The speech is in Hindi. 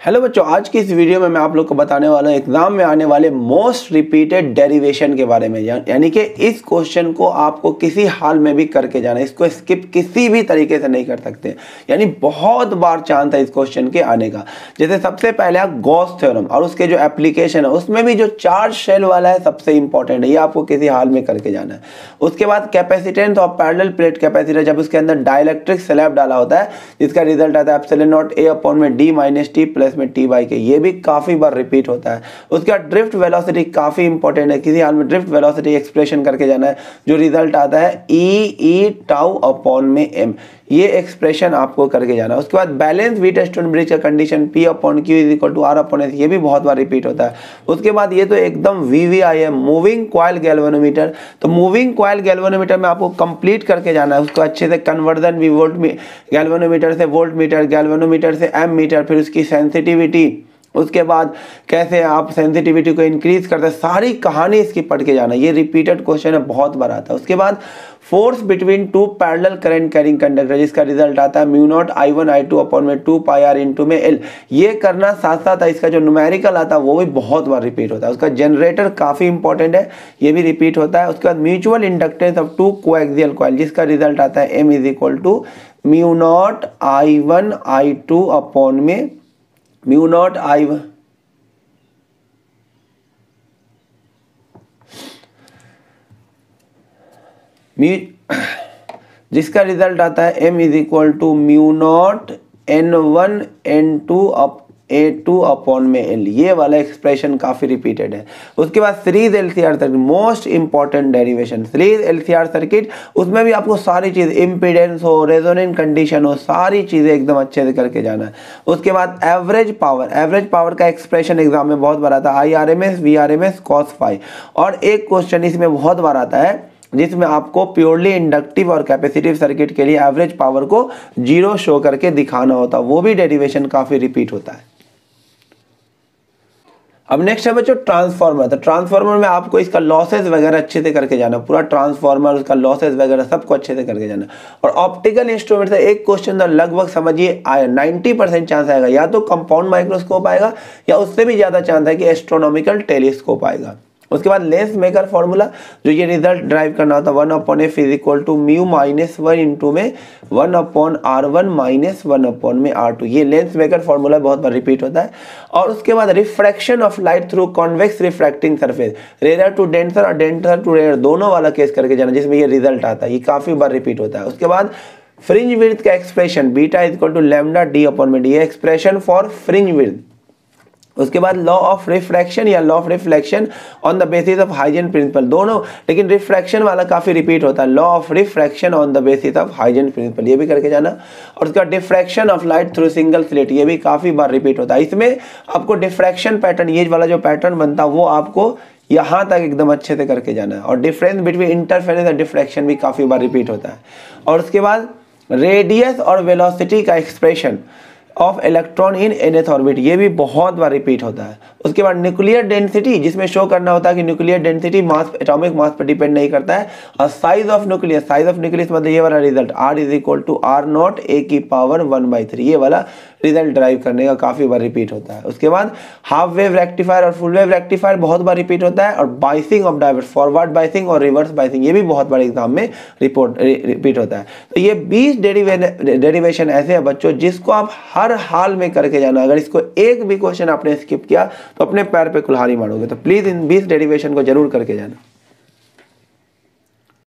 हेलो बच्चों, आज की इस वीडियो में मैं आप लोग को बताने वाला हूँ एग्जाम में आने वाले मोस्ट रिपीटेड डेरिवेशन के बारे में। यानी कि इस क्वेश्चन को आपको किसी हाल में भी करके जाना है, इसको स्किप किसी भी तरीके से नहीं कर सकते। यानी बहुत बार चांस है इस क्वेश्चन के आने का। जैसे सबसे पहले गॉस थ्योरम और उसके जो एप्लीकेशन है उसमें भी जो चार्ज शेल वाला है सबसे इंपॉर्टेंट है, ये आपको किसी हाल में करके जाना है। उसके बाद capacitance of parallel plate capacitor, जब उसके अंदर डाइलेक्ट्रिक स्लैब डाला होता है जिसका रिजल्ट आता है एप्सिलॉन नॉट ए अपॉन में डी माइनस टी प्लस में टी बाई के, ये भी काफी बार रिपीट होता है। उसका ड्रिफ्ट वेलोसिटी काफी इंपॉर्टेंट है, किसी हाल में ड्रिफ्ट वेलोसिटी एक्सप्रेशन करके जाना है, जो रिजल्ट आता है ई टाउ अपॉन में एम, ये एक्सप्रेशन आपको करके जाना है। उसके बाद बैलेंस व्हीट स्टोन ब्रिज का condition P upon Q is equal to R upon S, ये भी बहुत बार रिपीट होता है। उसके बाद ये तो एकदम वीवीआई है, मूविंग कॉइल गैल्वेनोमीटर। तो मूविंग कॉइल गैल्वेनोमीटर में आपको कंप्लीट करके जाना है, उसको अच्छे से कन्वर्जन भी वोल्ट में गैल्वेनोमीटर से वोल्ट मीटर, गैल्वेनोमीटर से एम मीटर, फिर उसकी सेंसिटिविटी, उसके बाद कैसे आप सेंसिटिविटी को इंक्रीज करते हैं, सारी कहानी इसकी पढ़ के जाना। ये रिपीटेड क्वेश्चन है, बहुत बार आता है। उसके बाद force between two parallel current carrying conductor, जिसका रिजल्ट आता है mu naught I1 I2 upon में 2 पाई आर इंटू में एल। ये करना साथ साथ इसका जो न्यूमेरिकल आता है वो भी बहुत बार रिपीट होता है। उसका जनरेटर काफी इंपॉर्टेंट है, ये भी रिपीट होता है। उसके बाद mutual inductance of two coaxial coil, जिसका रिजल्ट आता है M is equal to mu naught I1 I2 upon में म्यू नॉट I1 जिसका रिजल्ट आता है M is equal to mu naught N1 N2 A2 upon में L। ये वाला एक्सप्रेशन काफी रिपीटेड है। उसके बाद series LCR circuit, most important derivation series LCR circuit, उसमें भी आपको सारी चीज, इम्पीडेंस हो, रेजोनेंट कंडीशन हो, सारी चीजें एकदम अच्छे से करके जाना है। उसके बाद एवरेज पावर का एक्सप्रेशन एग्जाम में बहुत बार आता है, IRMS VRMS cos फाई। और एक क्वेश्चन इसमें बहुत बार आता है जिसमें आपको प्योरली इंडक्टिव और कैपेसिटिव सर्किट के लिए एवरेज पावर को जीरो शो करके दिखाना होता है, वो भी डेरिवेशन काफी रिपीट होता है। अब नेक्स्ट है बच्चों ट्रांसफार्मर। तो ट्रांसफार्मर में आपको इसका लॉसेस वगैरह अच्छे से करके जाना, पूरा ट्रांसफार्मर उसका लॉसेस वगैरह सबको अच्छे से करके जाना। और ऑप्टिकल इंस्ट्रूमेंट से एक क्वेश्चन तो लगभग समझिए 90% चांस आएगा, या तो कंपाउंड माइक्रोस्कोप आएगा या उससे भी ज्यादा चांस है कि एस्ट्रोनॉमिकल टेलीस्कोप आएगा। उसके बाद लेंस मेकर फॉर्मूला, जो ये रिजल्ट ड्राइव करना होता है 1 upon F is equal to mu minus 1 into में 1 अपॉन R1 माइनस 1 अपॉन में R2, ये लेंस मेकर फॉर्मूला बहुत बार रिपीट होता है। और उसके बाद refraction of light through convex refracting surface, rare to denser और डेंसर टू रेयर, दोनों वाला केस करके जाना, जिसमें ये रिजल्ट आता है, ये काफी बार रिपीट होता है। उसके बाद फ्रिंज विड्थ का expression beta is equal to lambda D upon में D, expression for fringe width. उसके बाद लॉ ऑफ रिफ्रैक्शन या law of reflection on the basis of Huygens principle, दोनों, लेकिन रिफ्रैक्शन वाला काफी रिपीट होता है, law of refraction on the basis of Huygens principle, ये भी करके जाना। और उसका diffraction of light through single slit, ये भी काफी बार रिपीट होता है। इसमें आपको डिफ्रैक्शन पैटर्न, ये वाला जो पैटर्न बनता है वो आपको यहां तक एकदम अच्छे से करके जाना है। और डिफरेंस बिटवीन इंटरफेरेंस और डिफ्रैक्शन भी काफी बार रिपीट होता है। और उसके बाद रेडियस और वेलोसिटी का expression of electron in nth orbit, ये भी बहुत बार रिपीट होता है। उसके बाद न्यूक्लियर डेंसिटी, जिसमें शो करना होता है कि nuclear density mass, atomic mass पर डिपेंड नहीं करता है। और साइज ऑफ न्यूक्लियस, मतलब ये वाला result R is equal to R naught A की पावर 1/3, ये वाला रिजल्ट ड्राइव करने का काफी बार रिपीट होता है। उसके बाद हाफ वेव रेक्टिफायर और फुल वेव रेक्टिफायर बहुत बार रिपीट होता है। और biasing of diode, forward biasing और रिवर्स बाइसिंग, ये भी बहुत बार एग्जाम में रिपीट होता है। तो ये 20 डेरिवेशन ऐसे है बच्चों जिसको आप हर हाल में करके जाना। अगर इसको एक भी क्वेश्चन आपने स्किप किया तो अपने पैर पे कुल्हाड़ी मारोगे। तो प्लीज इन 20 डेरिवेशन को जरूर करके जाना।